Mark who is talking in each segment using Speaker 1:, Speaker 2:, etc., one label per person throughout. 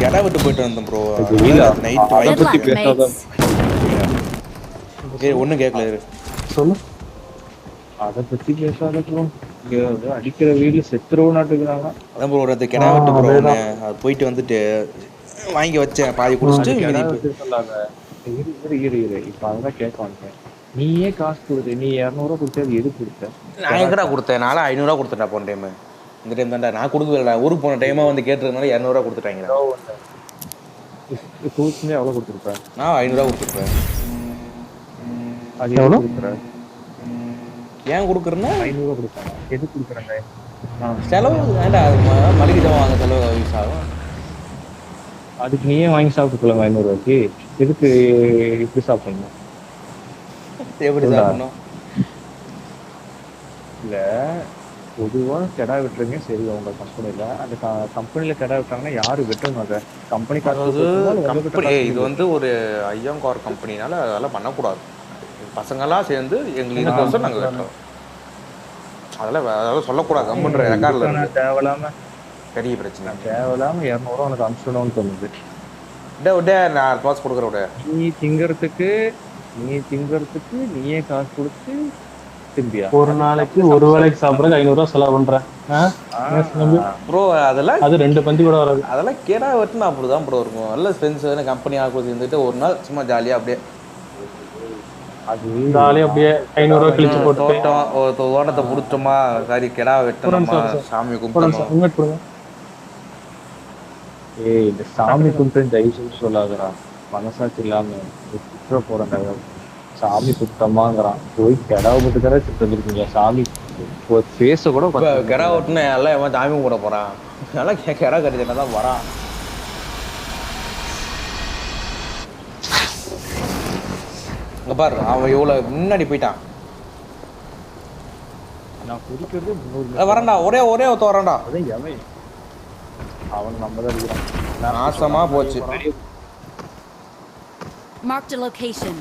Speaker 1: கெடா விட்டு போயிட்டு வந்தேன் ப்ரோ. நைட்
Speaker 2: அதை பத்தி
Speaker 1: வாங்கி
Speaker 2: பேசாத.
Speaker 1: ஒன்றும் கேட்கல.
Speaker 3: சொல்லு. அதை பத்தி பேசாத ப்ரோ. இங்க அடிக்கிற வீடு செத்துருவோம் நாட்டுக்குறாங்க.
Speaker 1: அதான் ப்ரோ அது கெடா விட்டு ப்ரோ ஒன்று அது போயிட்டு வந்துட்டு வாங்கி வச்சேன் பாதி குடிச்சிட்டு மீதி
Speaker 3: சொல்லாங்க. இரு இப்ப அதான் கேட்க வந்தேன். நீயே காசு கொடுத்து நீ 200 கொடுத்து அது எது கொடுத்த?
Speaker 1: நான் எங்கடா கொடுத்தேன்? நானும் 500 கொடுத்தேன்டா போன டைம். இந்த டைம் தான்டா நான் கொடுக்கலடா. ஊருக்கு போன டைமாக வந்து கேட்டுருந்தனால 200 கொடுத்துட்டாங்க.
Speaker 3: தூசுமே எவ்வளோ கொடுத்துருப்பேன்?
Speaker 1: நான் 500 கொடுத்துருப்பேன்.
Speaker 3: அது எவ்வளோ கொடுக்குறேன்?
Speaker 1: ஏன் கொடுக்குறேன்னா
Speaker 3: 500 கொடுப்பாங்க. எது கொடுக்குறாங்க?
Speaker 1: செலவு வேண்டா. மளிகை ஜாமான் வாங்க செலவு யூஸ் ஆகும்.
Speaker 3: அதுக்கு நீயே வாங்கி சாப்பிட்டுக்கலாம் 500 எதுக்கு இப்படி சாப்பிடணும்?
Speaker 1: எப்படி சாப்பிடணும்?
Speaker 3: இல்லை பொதுவாக கெடா விட்டுருங்க சரி உங்கள் கம்பெனியில். அந்த கம்பெனியில் கெடா விட்டாங்கன்னா யார் வெட்டணும்? அதை கம்பெனி
Speaker 1: கம்பெனி இது வந்து ஒரு ஐயங்கார் கம்பெனினால அதெல்லாம் பண்ணக்கூடாது. பசங்களாம் சேர்ந்து எங்களுக்கு வருஷம் நாங்கள் வெட்டுறோம். அதெல்லாம் சொல்லக்கூடாது. கம்பெனி ரெக்கார்டில்
Speaker 3: தேவையில்லாமல்
Speaker 1: பெரிய பிரச்சனை.
Speaker 3: தேவையில்லாமல் 200 உனக்கு அனுப்பிச்சிடணும்னு தோணுது.
Speaker 1: நான் அடுத்த மாதம் கொடுக்குறேன் விட.
Speaker 3: நீ திங்கிறதுக்கு நீயே காசு கொடுத்து திரும்பியா?
Speaker 2: ஒரு நாளைக்கு ஒரு வேளைக்கு சாப்பிட்றதுக்கு 500 ரூபா செலவு பண்றேன்
Speaker 1: ப்ரோ. அதெல்லாம்
Speaker 2: அது 2 பந்தி கூட வராது.
Speaker 1: அதெல்லாம் கேடா வெட்டினா அப்படிதான் ப்ரோ இருக்கும். நல்ல ஃப்ரெண்ட்ஸ் கம்பெனி ஆகுது இருந்துட்டு ஒரு நாள் சும்மா ஜாலியாக அப்படியே
Speaker 3: அது
Speaker 2: ஜாலியாக அப்படியே 500 ரூபா கழிச்சு போட்டு
Speaker 1: தோட்டத்தை பிடிச்சோமா சாரி கெடா வெட்டணுமா சாமி கும்பிட்டு.
Speaker 3: இந்த சாமி கும்பிட்டு தயவு சொல்லாதடா. மனசாட்சி இல்லாம குற்ற போறாங்க. சாமி குத்தமாங்கிறான். போய் கெடா விட்டுக்கிற சித்தம் சாமி பேச கூட
Speaker 1: கெடா விட்டுனா எல்லாம் எவன் சாமி கூட போறான். நல்லா கெடா கட்டினா தான் வரான். இங்க பாரு அவன் இவ்வளவு முன்னாடி போயிட்டான்.
Speaker 3: நான் குடிக்கிறது 300
Speaker 1: வரண்டா. ஒரே ஒருத்த வரண்டா.
Speaker 3: அதான் எவன் அவன் நம்ம தான் இருக்கிறான்.
Speaker 1: நாசமா போச்சு.
Speaker 4: Marked a location.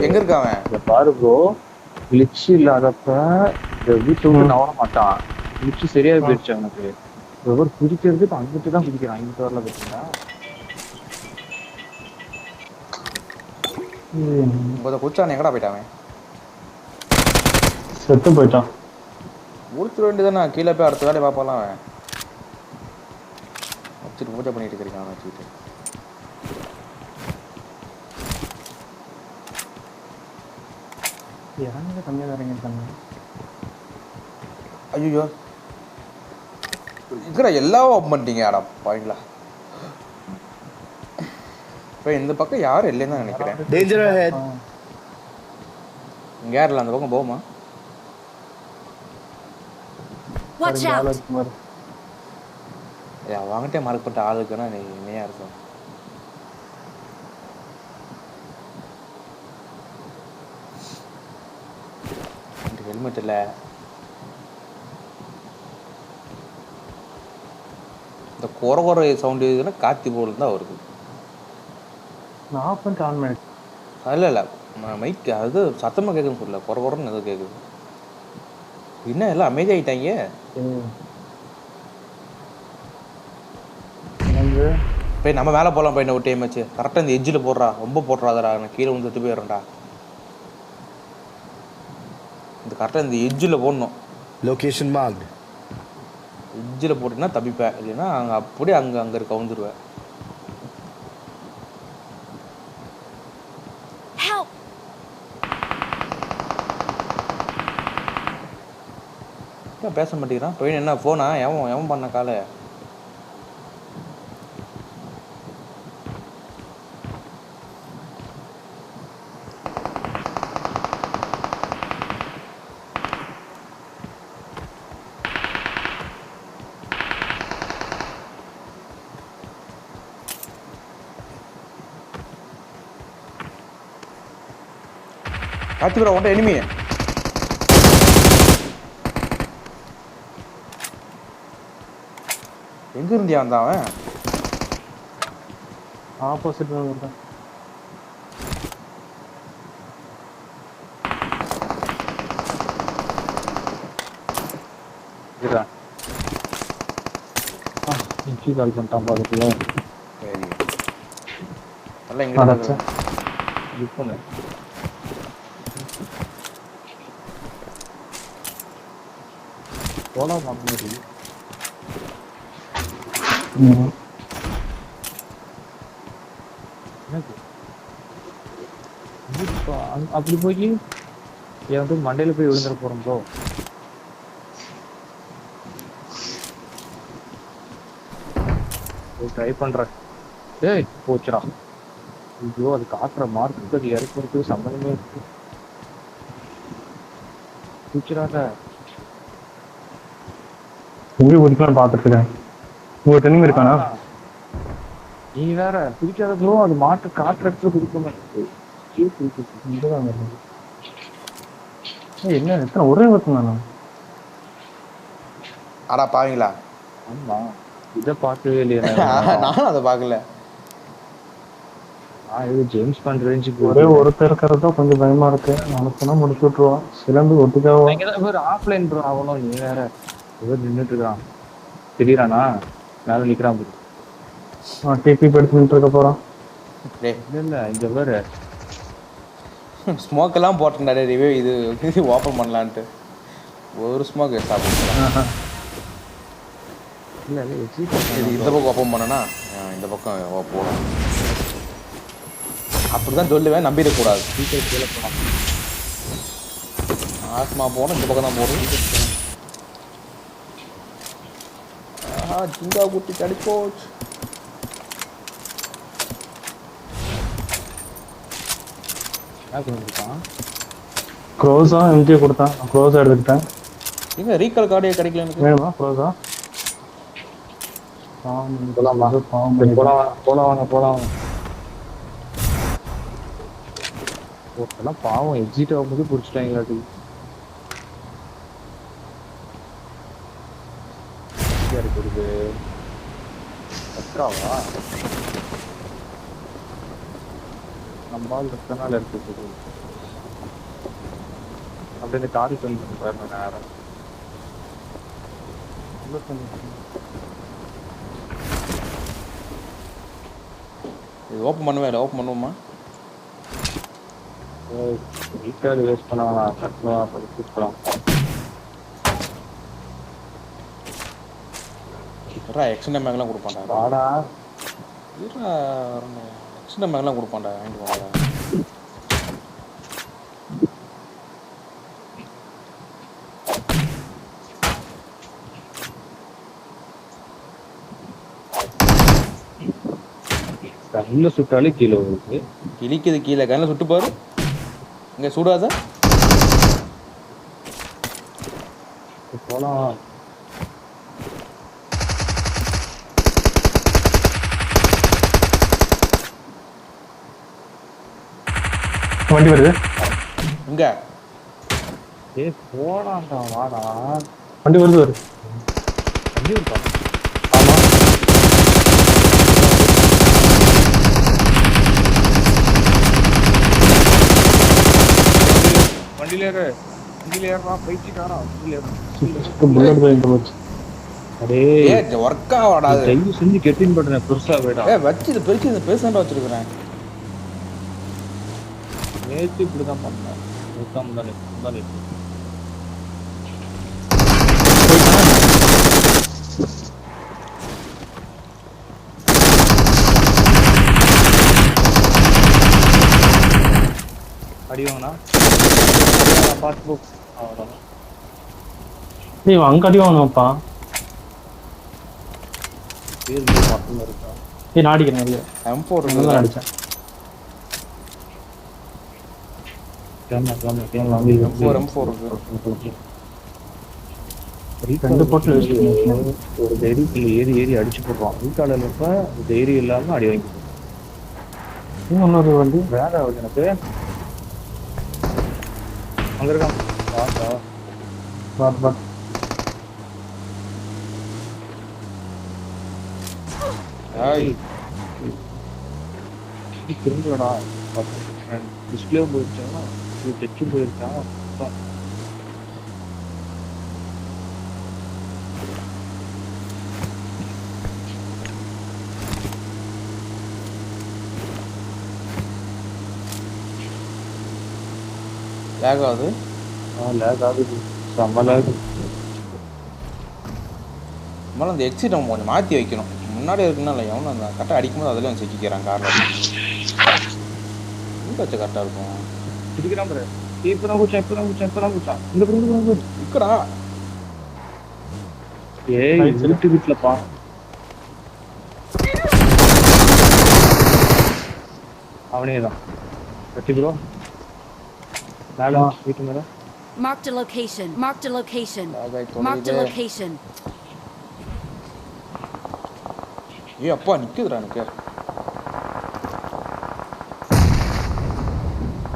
Speaker 1: எங்க இருக்கான்?
Speaker 3: பாரு ப்ரோ, கிளிச் இல்லாதப்ப இந்த வீட்டு விட்டு நவர மாட்டான். கிளிச் சரியா போயிடுச்சு அவனுக்கு. ஒவ்வொரு குதிக்கிறதுக்கு அங்கிட்டு தான் குதிக்கிறான். இங்கிட்டு வரல பார்த்தீங்களா?
Speaker 1: குச்சான் எங்கடா போயிட்டான்?
Speaker 2: செத்து போயிட்டான்.
Speaker 1: முடிச்சிட வேண்டியதானே. கீழே போய் அடுத்த வேலையை பார்ப்பாலாம். அவன் வச்சுட்டு பூஜை பண்ணிட்டு இருக்கான் வச்சுக்கிட்டு.
Speaker 2: இறங்க கம்மியாக தான் இறங்கிட்டாங்க.
Speaker 1: ஐயோ இருக்கிற எல்லாம் ஓப்பன் பண்ணிட்டீங்க. ஆடா பாருங்களா. இப்போ இந்த பக்கம் யாரும் இல்லைன்னு தான் நினைக்கிறேன்.
Speaker 5: Danger head.
Speaker 1: இங்கே யாரும் இல்லை. அந்த பக்கம் போகுமா?
Speaker 4: Watch out.
Speaker 1: வாங்கிட்டே மறக்கப்பட்ட ஆளுக்குன்னா நீ இணையா இருக்கும். ஹெல்மெட் இல்லை. இந்த குறை சவுண்டு இதுன்னா காத்தி போல் தான் வருது.
Speaker 2: நான் ஆஃப் பண்ணிட்டு ஆன் பண்ணி.
Speaker 1: இல்லை மைக் அது சத்தமாக கேட்குன்னு சொல்லல. குறைன்னு எதுவும் கேட்குது. என்ன எல்லாம் அமைதியாகிட்டாங்க. போய் நம்ம மேலே போகலாம். போய் ஒரு டைம் வச்சு கரெக்டாக இந்த எஜ்ஜில் போடுறா. ரொம்ப போட்டுறாதடா. நான் கீழே வந்து எடுத்து போயிடுறேன்டா. இந்த கரெக்டாக இந்த எஜ்ஜில் போடணும்.
Speaker 5: Location marked.
Speaker 1: எஜ்ஜில் போட்டிங்கன்னா தப்பிப்பேன். இல்லைன்னா அங்கே அப்படியே அங்கே இருக்க வந்துடுவேன். பேச மாட்டேங்கிறான். போய் என்ன போனா எவன் பண்ண காலை? காத்திபுரா ஒன்றை எனிமி. எங்க இருந்தியா வந்தான் அவன்?
Speaker 2: ஆப்போசிட் இருக்கேன்.
Speaker 3: இதுடா இன்ச்சி கால் பண்ணிட்டான் பாதுக்குள்ள
Speaker 1: சரி நல்லா இங்க
Speaker 2: அடைச்சேன்.
Speaker 3: இப்போ போலாம் மாதிரி என்னது அப்படி போய் என் வந்து மண்டையில போய் விழுந்துட போறோம் ப்ரோ. ட்ரை பண்றேன். ஏய் போச்சுடா. ஐயோ அது காட்டுற மார்க்கு அது இறக்குறதுக்கு சம்பந்தமே இருக்கு. போச்சுடாத.
Speaker 2: எங்கே குதிக்கலாம் பார்த்துட்டு இருக்கேன். உங்க டெனிம் இருக்கானா?
Speaker 3: நீ வேற பிடிக்காத ப்ரோ அது மாட்டு காட்டுற இடத்துல குடிக்க மாட்டேங்குது.
Speaker 2: என்ன எத்தனை ஒரே வருஷம் தானா?
Speaker 1: அடா பாவீங்களா?
Speaker 3: ஆமா இதை பார்க்கவே இல்லையா?
Speaker 1: நானும் அதை பார்க்கல.
Speaker 3: நான் இது ஜேம்ஸ் பாண்ட் ரேஞ்சுக்கு
Speaker 2: ஒரே ஒருத்தர் இருக்கிறதா கொஞ்சம் பயமா இருக்கு. நமக்குனா முடிச்சு விட்டுருவான். சிலம்பு ஒட்டுக்காவா?
Speaker 3: ஒரு ஆஃப்லைன் ப்ரோ ஆகணும். நீ வேற ஏதோ நின்றுட்டு இருக்கான் தெரியுறானா மேல நிக்கிறான் ப்ரோ.
Speaker 2: டிபி எடுத்து நின்று இருக்க போறான்.
Speaker 3: இல்ல இங்க வேற
Speaker 1: ஸ்மோக் எல்லாம் போட்டேன்டா ரிவ்யூ இது ஓப்பன் பண்ணலான்ட்டு ஒரு ஸ்மோக் சாப்பிட்டு
Speaker 3: இல்ல
Speaker 1: இது இந்த பக்கம் ஓப்பன் பண்ணனா இந்த பக்கம் போடும். அப்படிதான் சொல்லுவேன், நம்பிடக்கூடாது.
Speaker 3: சீக்கிரம் கீழே போலாம்.
Speaker 1: ஆஸ்மா போகணும், இந்த பக்கம் தான் போடும். ஜிங்கா குட்டி கடி போச்சு.
Speaker 2: க்ரோஸா எம்ஜி கொடுத்தான். க்ரோஸா எடுத்துக்கிட்டேன்.
Speaker 1: எங்க ரீகால் கார்டே கிடைக்கல எனக்கு.
Speaker 2: வேணுமா க்ரோஸா?
Speaker 3: பாவம் எக்ஸிட் ஆகும்போது பிடிச்சிட்டாங்களாட்டி. இருக்குது பக்காவா நம்மால் எத்தனை நாள் இருக்குது அப்படி இந்த காரி சொல்லி நேரம்
Speaker 1: இது ஓப்பன் பண்ணவே இல்லை. ஓப்பன் பண்ணுவோமா?
Speaker 3: வீக்காது வேஸ்ட் பண்ண வேணாம். கட்டலாம் படிச்சுக்கலாம்.
Speaker 1: எக்ஸ்டெண்ட் மேக்லாம் கொடுப்பான்டா.
Speaker 3: வாடா
Speaker 1: எக்ஸ்டெண்ட் மேக்லாம் கொடுப்பான்டா. வாங்கிட்டு போவாடா.
Speaker 3: கண்ணில் சுட்டாலே கீழே வருது.
Speaker 1: கிழிக்குது கீழே. கண்ணில் சுட்டு பாரு. இங்கே சுடாத.
Speaker 3: போலாம்.
Speaker 2: வண்டி வருது.
Speaker 1: இங்க
Speaker 3: போலாம்டா வாடா.
Speaker 2: வண்டி வருது.
Speaker 3: வண்டி இருக்கா?
Speaker 2: ஆமா
Speaker 3: வண்டியில ஏறா பைத்தியக்காரா.
Speaker 2: புல்லட் போயிட்டு போச்சு.
Speaker 3: அடே
Speaker 1: ஒர்க் ஆகாடா.
Speaker 3: தயவு செஞ்சு கெட்டின் பட்டனை பெருசா வேடா.
Speaker 1: வச்சு இது பெருக்கி இந்த பேசண்டா வச்சிருக்கிறேன்.
Speaker 3: நேற்று இப்படிதான் பண்ணேன். முந்தானே அடி வாங்கினா பார்த்து போ. அவ்வளோதான்.
Speaker 2: நீ அங்க அடி வாங்கணும்ப்பா.
Speaker 3: பேர் மட்டும் இருக்கா?
Speaker 2: நான் அடிக்கிறேன். இல்லையா
Speaker 1: M4
Speaker 2: நல்லா அடிச்சேன்.
Speaker 1: M4
Speaker 2: ரெண்டு போட்டு
Speaker 3: ஒரு தைரியத்தில் ஏறி அடிச்சு போடுறோம். வீட்டாளர் இருப்ப தைரியம் இல்லாம அடி வாங்கி
Speaker 2: இன்னொரு வண்டி
Speaker 3: வேற எனக்கு அங்க இருக்கான். பார்த்தா
Speaker 2: பார்
Speaker 3: திரும்பலடா டிஸ்பிளே போயிடுச்சா டச்சு போயிடுச்சா
Speaker 1: லேக் ஆகுது.
Speaker 3: லேக் ஆகுது செம்ம லேக்.
Speaker 1: நம்மளால அந்த எக்ஸிட் நம்ம கொஞ்சம் மாற்றி வைக்கணும். முன்னாடி இருக்குன்னா இல்லை எவனும் அந்த கரெக்டாக அடிக்கும்போது அதில் வந்து சிக்கிக்கிறான் காரில். எங்கே வச்ச கரெக்டாக இருக்கும்
Speaker 3: இதுக்குதான் பாரு. இப்பதான் குச்சான் இந்த
Speaker 1: இருக்கடா.
Speaker 3: ஏய் வீட்டுலப்பா அவனே தான் கட்டி ப்ரோ மேல வீட்டு மேல.
Speaker 4: Marked a location. Marked a location. Marked a location.
Speaker 1: ஏய் அப்பா நிற்குதுடா எனக்கு.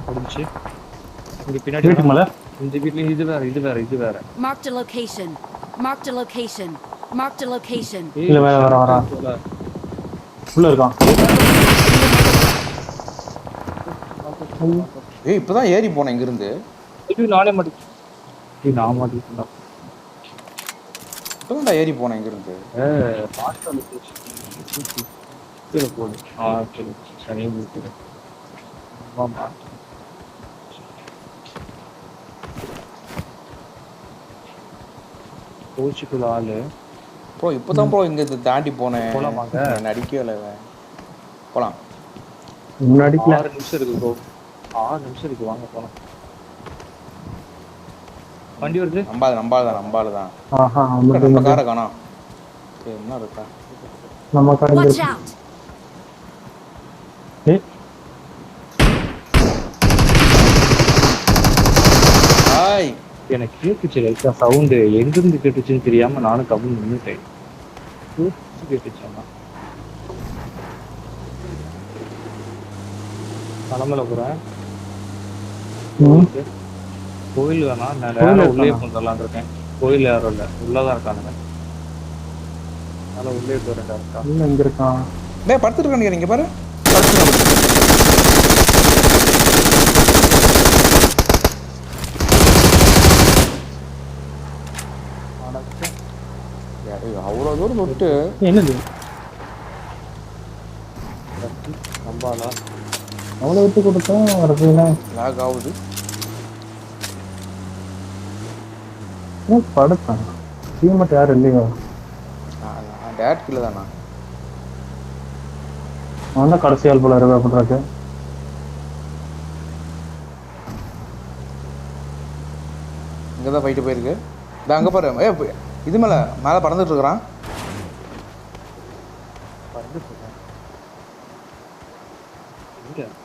Speaker 3: முடிஞ்சு இங்க பின்னாடி
Speaker 2: வீட்டு மேல
Speaker 3: இந்த வீட்லயும் இது வேற.
Speaker 4: Marked a location. Marked a location. Marked a location.
Speaker 2: இல்ல வர உள்ள இருக்கான்.
Speaker 1: ஏய் இப்போதான் ஏறி போனேன் இங்கிருந்து.
Speaker 3: நானே மாட்டேன் நான் மாட்டேன்.
Speaker 1: இப்போதான்டா ஏறி போனேன் இங்கிருந்து.
Speaker 3: கீழே போடு. சரி சரியா முடிக்கிறேன். ஆமா கோச்சுக்குள்ள ஆளு
Speaker 1: ப்ரோ இப்போதான் ப்ரோ இங்கே தாண்டி போனேன்.
Speaker 3: போலாமாங்க?
Speaker 1: நடிக்கவே இல்லை. போகலாம்.
Speaker 2: முன்னாடி
Speaker 3: 6 நிமிஷம் இருக்கு ப்ரோ. 6 நிமிஷம் இருக்கு வாங்க போலாம். வண்டி வருது.
Speaker 1: நம்பாது தான்.
Speaker 2: ஆஹா
Speaker 1: நம்ம காரை காணோம். என்ன இருக்கா
Speaker 2: நம்ம கார்
Speaker 4: Watch out.
Speaker 1: ஹாய்.
Speaker 3: எனக்கு கேட்டுச்சு லைட்டா சவுண்டு எங்கிருந்து கேட்டுச்சுன்னு தெரியாம நானும் கம்மி நின்றுட்டேன். கேட்டுச்சேன்னா தலைமையில போறேன். கோயில் வேணா நான் நேரம் உள்ளே போந்துடலான் இருக்கேன். கோயில் யாரும் இல்லை உள்ளதான் இருக்கானுங்க. அதனால உள்ளே போறேன் டேரக்டா.
Speaker 2: இன்னும் எங்க இருக்கான்?
Speaker 1: டேய் படுத்துட்டு நீங்க பாரு. அவ்வளோ தூரம் விட்டு
Speaker 2: என்னது
Speaker 3: நம்பாலா
Speaker 2: அவ்வளோ விட்டு கொடுத்தா வரதுன்னா
Speaker 1: லாக் ஆகுது.
Speaker 2: படுத்தான் டீமேட் யாரும் இல்லையோ.
Speaker 1: நான் டேட் கீழே தானா
Speaker 2: அவன் தான் கடைசி ஆள் போல இருக்கு அப்படின்றாக்கு.
Speaker 1: இங்கே தான் போயிட்டு போயிருக்கு. இதான் அங்கே பாரு. ஏ இது மேலே பறந்துட்டு இருக்கிறான்.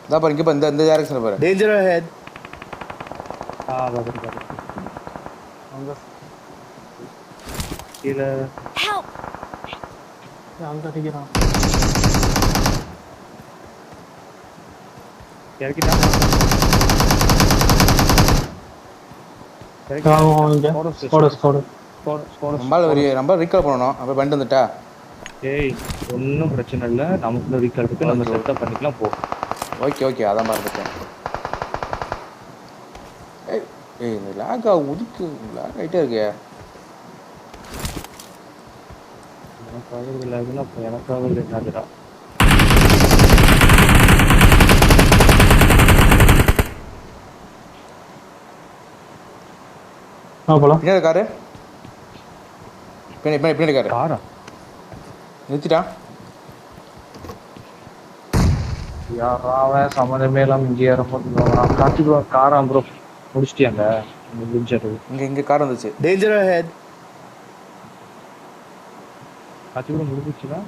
Speaker 1: இதான் பாரு இங்கே இந்த டேரக்ஷனில் பாரு.
Speaker 5: Danger ahead.
Speaker 3: கீழே
Speaker 4: Help.
Speaker 2: அங்க அடிக்கிறான்.
Speaker 3: இறக்கிட்டான்.
Speaker 1: நம்ம ரீகால் பண்ணணும். அப்போ பண்ணிட்டு வந்துட்டா.
Speaker 3: ஏய் ஒன்றும் பிரச்சனை இல்லை. நமக்குள்ள ரீகாலுக்கு நம்ம செட்டப் பண்ணிக்கலாம் போ.
Speaker 1: ஓகே அதான் பார்த்துட்டேன். ஏய் இந்த லாக் உதிக்கு லாக் ஆகிட்டே இருக்கே.
Speaker 3: எனக்காக லாக்னா அப்போ எனக்காக என்னதுடா.
Speaker 2: போலாம்.
Speaker 1: பின்னாடி காரு. பின்னாடி காரு.
Speaker 3: காரா
Speaker 1: நிறுத்திட்டான்.
Speaker 3: யாராவன் சம்மந்தமே இல்லாமல் இங்கே இறப்போம். காட்டி ப்ரோ காராம் ப்ரோ முடிச்சிட்டியாங்க.
Speaker 1: இங்கே கார் வந்துச்சு.
Speaker 5: Danger ahead.
Speaker 3: காட்டி ப்ரோ முடிஞ்சிச்சுன்னா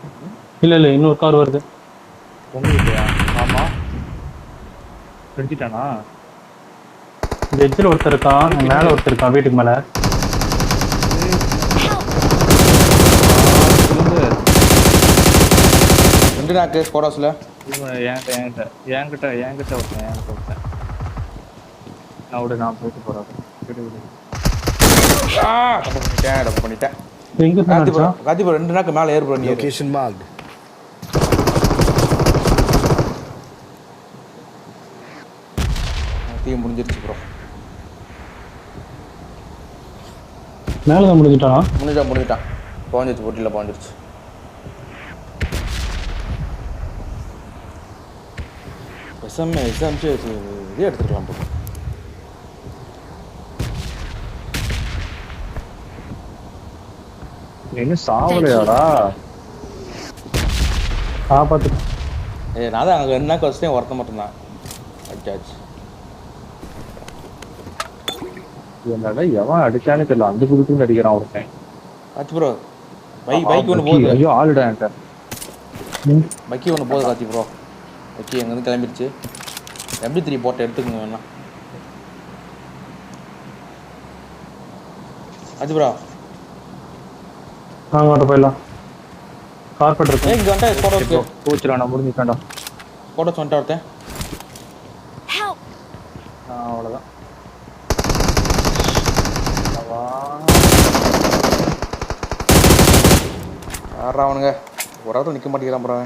Speaker 2: இல்ல இன்னொரு கார் வருது.
Speaker 3: உங்களுக்கு ஆமா எடுத்துட்டானா.
Speaker 2: எட்ஜில் ஒருத்தர் இருக்கான். மேலே ஒருத்தர் இருக்கான் வீட்டுக்கு மேலே.
Speaker 1: ரெண்டு நாக்கு ஸ்கோடாஸில்
Speaker 3: என்கிட்ட ஒருத்தன். நான் போயிட்டு போகிறேன்.
Speaker 1: டப்பு பண்ணிட்டேன்.
Speaker 2: எங்க
Speaker 1: காத்திபுரம் 2 நாக்கு மேலே ஏற்படும்.
Speaker 5: Location marked.
Speaker 1: டீம் முடிஞ்சிருச்சு ப்ரோ.
Speaker 2: மேலே தான் முடிஞ்சிட்டானா?
Speaker 1: முடிஞ்சிட்டான் போஞ்சிருச்சு, போட்டியில் போஞ்சிருச்சு. எஸ்எம்சி இதே எடுத்துக்கலாம் ப்ரோ.
Speaker 3: என்ன சாவலையாடா?
Speaker 2: காப்பாத்து.
Speaker 1: நான் தான் அங்கே என்ன கஷ்டம் ஒருத்த மட்டும்தான் அடிச்சாச்சு.
Speaker 3: என்னடா எவன் அடிச்சானே தெரியல, அந்த குடுத்து அடிக்கிறான் ஒருத்தன்.
Speaker 1: ஆச்சு ப்ரோ. பைக் ஒன்று போகுது.
Speaker 3: ஐயோ ஆளுடா என்கிட்ட.
Speaker 1: பக்கி ஒன்று போகுது காத்தி ப்ரோ. பக்கி எங்கேருந்து கிளம்பிடுச்சு. MP3 போட்டு எடுத்துக்கோங்க வேணா. ஆச்சு ப்ரோ.
Speaker 2: நாங்கள் போயிடலாம். கார்பெட் இருக்கு.
Speaker 1: இங்கே வந்துட்டேன். ஸ்கோட இருக்கு.
Speaker 3: கோச்சுடா நான் முடிஞ்சுட்டான்டா.
Speaker 1: ஸ்கோட வந்துட்டு ஒருத்தன்.
Speaker 4: Help!
Speaker 3: அவ்வளோதான்.
Speaker 1: யாரா அவனுங்க ஒரு இடத்துல நிற்க மாட்டேங்கிறான் ப்ரோ.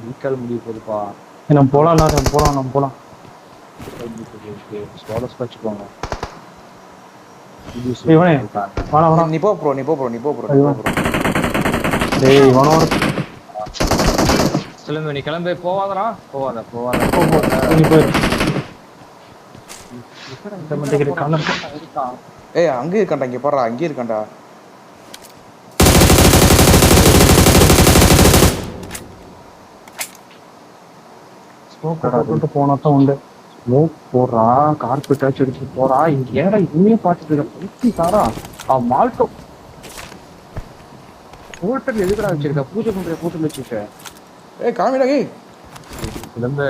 Speaker 3: வீக்கால் முடிய போகுதுப்பா.
Speaker 2: நம்ம போகலாம், நம்ம போகலாம்.
Speaker 3: ஸ்குவாடஸ் வச்சுக்கோங்க.
Speaker 2: இவனே வாடா.
Speaker 1: நீ போ ப்ரோ.
Speaker 2: டேய் இவனோட
Speaker 3: சிலம்பு நீ கிளம்பி போவாதடா. போவாத
Speaker 2: நீ போயிரு. இந்த மண்டிக்கு கார்னர்.
Speaker 1: ஏய் அங்கேயே இருக்கான்டா. இங்கே போடுறா. அங்கேயே இருக்கான்டா.
Speaker 2: ஸ்மோக் போனா தான் உண்டு.
Speaker 3: ஸ்மோக் போடுறா, கார்பெட் ஆச்சு எடுத்துட்டு போறா. இங்க ஏடா இன்னும் பார்த்துட்டு இருக்க சாரா? மால்டோ ஹோட்டல் எதுக்குடா வச்சிருக்க? பூஜை பண்ற ஹோட்டல் வச்சிருக்க?
Speaker 1: ஏய் காமிடா. ஏய்
Speaker 3: சிலம்பு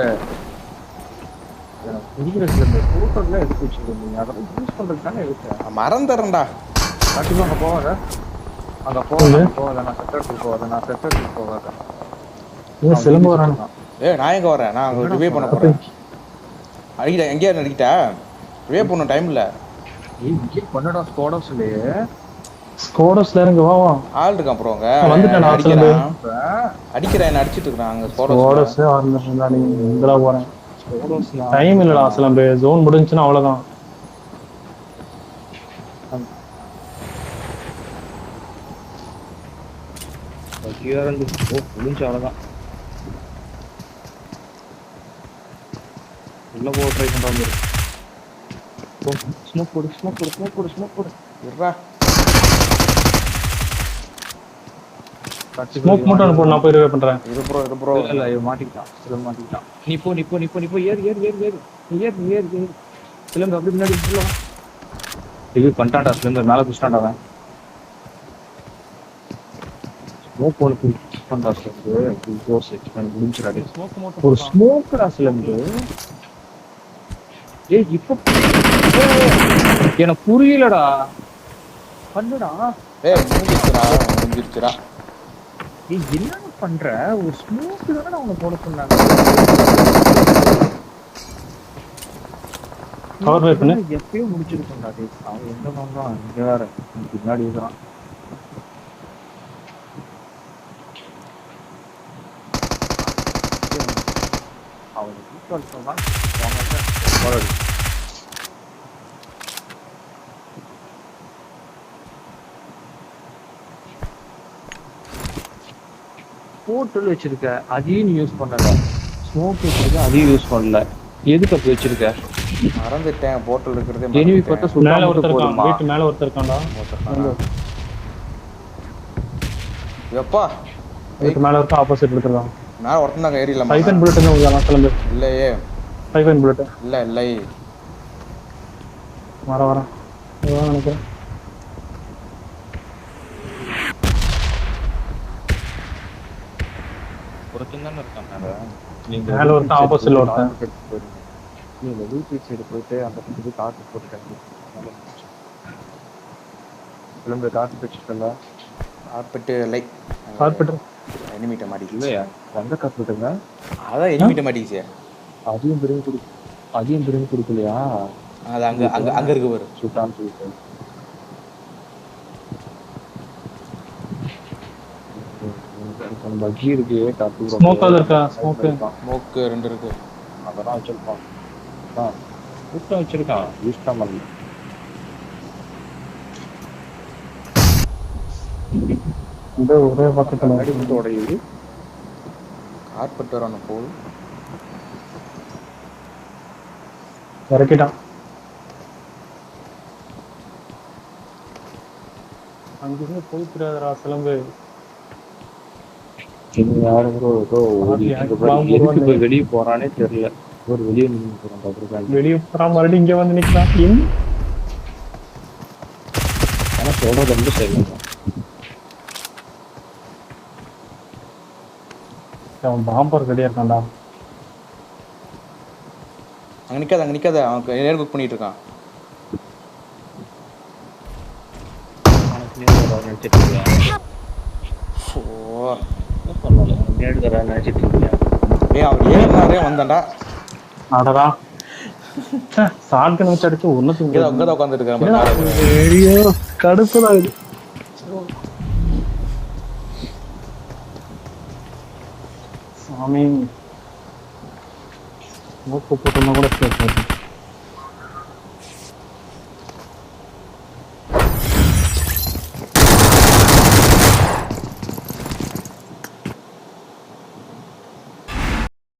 Speaker 3: புரியுற சிலம்பு ஹோட்டல்ல எடுத்து வச்சிருக்கீங்க. அதெல்லாம் யூஸ் பண்றது தானே எடுத்தேன்.
Speaker 1: மறந்துடுறேன்டா.
Speaker 3: கண்டிப்பா அங்கே போவாத. நான் செட்டர் போவாத.
Speaker 2: ஏன் சிலம்பு வரானா?
Speaker 1: ஏய் நான் எங்கே வரேன்? நான் அங்கே ரிவே பண்ண போகிறேன். அடிக்கிட்டேன். எங்கேயா அடிக்கிட்டா? ரிவே பண்ண டைம் இல்லை.
Speaker 3: இங்கே பண்ணடா ஸ்குவாடஸ்லயே.
Speaker 2: ஸ்குவாடஸ்ல இறங்க வா.
Speaker 1: ஆள் இருக்கான் ப்ரோ. அங்கே
Speaker 2: வந்துட்டேன்.
Speaker 1: அடிக்கிறேன். என்ன அடிச்சிட்டு இருக்கான் அங்கே.
Speaker 2: ஸ்குவாடஸ் ஆரம்பிச்சிருந்தா நீ இங்கெல்லாம் போறேன். டைம் இல்லடா சிலம்பு. ஜோன் முடிஞ்சுன்னா அவ்வளோதான்.
Speaker 3: முடிஞ்சு அவ்வளோதான். உள்ள போக ட்ரை பண்றாங்க. ஸ்மோக் போடு.
Speaker 1: இருடா.
Speaker 2: ஸ்மோக் மட்டும் போடு. நான் போய் ரிவே பண்றேன்.
Speaker 1: இது ப்ரோ.
Speaker 3: இல்ல இவன் மாட்டிக்கிட்டான். சிலம்பு மாட்டிக்கிட்டான். நீ போ. ஏறு. சிலம்பு அப்படி முன்னாடி சொல்லலாம். இது பண்ணிட்டான்டா. சிலம்பு மேலே குடிச்சிட்டான்டா அவன். ஸ்மோக் போட்டு பண்றா சிலம்பு. கோர்ஸ் எக்ஸ்பேண்ட் முடிஞ்சிடாது. ஒரு ஸ்மோக்டா சிலம்பு. ஏய் இப்போ எனக்கு புரியலடா. பண்ணுடா.
Speaker 1: ஏய் முடிஞ்சிருச்சுடா.
Speaker 3: ஏய் என்ன பண்ற? ஒரு ஸ்மோக் தானே அவங்க போட சொன்னாங்க.
Speaker 2: கவர் வே பண்ணு.
Speaker 3: எப்பயும் முடிச்சிருக்கோம்டா. அவன் எங்க வந்தான்? இங்க வேற பின்னாடி இருக்கான். அவன் வீட்டால் சொன்னான். போர்ட்டல் வச்சிருக்க, அதையும் யூஸ் பண்ணல. ஸ்மோக் வச்சிருக்க, அதையும் யூஸ் பண்ணல. எதுக்கு அப்படி வச்சிருக்க?
Speaker 1: மறந்துட்டேன். போர்ட்டல் இருக்கிறதே
Speaker 3: எனிமி பார்த்தா
Speaker 2: மேல
Speaker 3: சுத்தமா
Speaker 2: ஒருத்தர் இருக்கான்.
Speaker 3: போடுமா?
Speaker 2: வீட்டு மேல ஒருத்தர் இருக்கான்டா.
Speaker 1: எப்பா
Speaker 2: வீட்டு மேல இருக்க ஆப்போசிட் எடுத்துறான்.
Speaker 1: நான் ஒருத்தன் தான் ஏறிடலாமா?
Speaker 2: பைபன் புல்லட் என்ன உங்களால கிளம்பு.
Speaker 1: இல்லையே.
Speaker 2: பைபன் புல்லட்
Speaker 1: இல்லை.
Speaker 2: வரேன். இதுதான் நினைக்கிறேன்.
Speaker 3: ஒருத்தன் தானே இருக்கான்.
Speaker 2: மேல ஒருத்தன் ஆப்போசிட்ல ஒருத்தன்.
Speaker 3: நீங்க வீட்டு சைடு போயிட்டு அந்த பக்கத்து காட்டு போட்டுட்டாங்க. சிலம்பு காட்டு வச்சுட்டல.
Speaker 1: கார்பெட் லைக்
Speaker 2: கார்பெட்
Speaker 1: எனிமிட்ட மாட்டிக்கிச்சு.
Speaker 3: இல்லையா? எந்த கார்பெட்டுங்க?
Speaker 1: அதான் எனிமிட்ட மாட்டிக்கிச்சு.
Speaker 3: அதையும் பிரிவு கொடுக்கலையா?
Speaker 1: அது அங்க இருக்கு பாரு.
Speaker 3: சுட்டான்னு சொல்லிட்டு பக்கி இருக்கு.
Speaker 2: ஸ்மோக் இருக்கா? ஸ்மோக்
Speaker 1: 2 இருக்கு.
Speaker 3: அதெல்லாம் வச்சிருப்பான். கூட்டம் வச்சிருக்கான் யூஸ் தான் பண்ணல.
Speaker 2: இந்த ஒரே பக்கத்துல
Speaker 3: அடி மட்டும் உடையுது.
Speaker 1: கார்பெட் வர ஒன்று போகுது.
Speaker 2: இறக்கிட்டான். அங்கிருந்து போய் தெரியாதரா சிலம்பு.
Speaker 3: யாரு ஏதோ எதுக்கு போய் வெளியே போறானே தெரியல. ஒரு வெளியே நின்று போறான்.
Speaker 2: வெளியே போறான் மறுபடியும் இங்க வந்து நிக்கிறான்.
Speaker 3: ஆனா சொல்றது ரொம்ப சரியில்லை.
Speaker 2: அவன் பாம்பர் ரெடியா இருக்கான்டா.
Speaker 1: அங்கே நிற்காத அவன் நேர் குக் பண்ணிட்டு இருக்கான்.
Speaker 3: நினைச்சிட்டு இருக்கேன்.
Speaker 1: ஓ
Speaker 3: நினைச்சிட்டு இருக்கேன்.
Speaker 1: அவர் ஏறினாரே வந்தான்டா.
Speaker 2: அடடா சாட்கன் வச்சு அடிச்சு ஒண்ணு
Speaker 1: அங்கதான் உட்காந்துட்டு இருக்கேன்.
Speaker 2: ஐயோ கடுப்புதான் இது. சாமி மூக்கு போட்டோம்னா கூட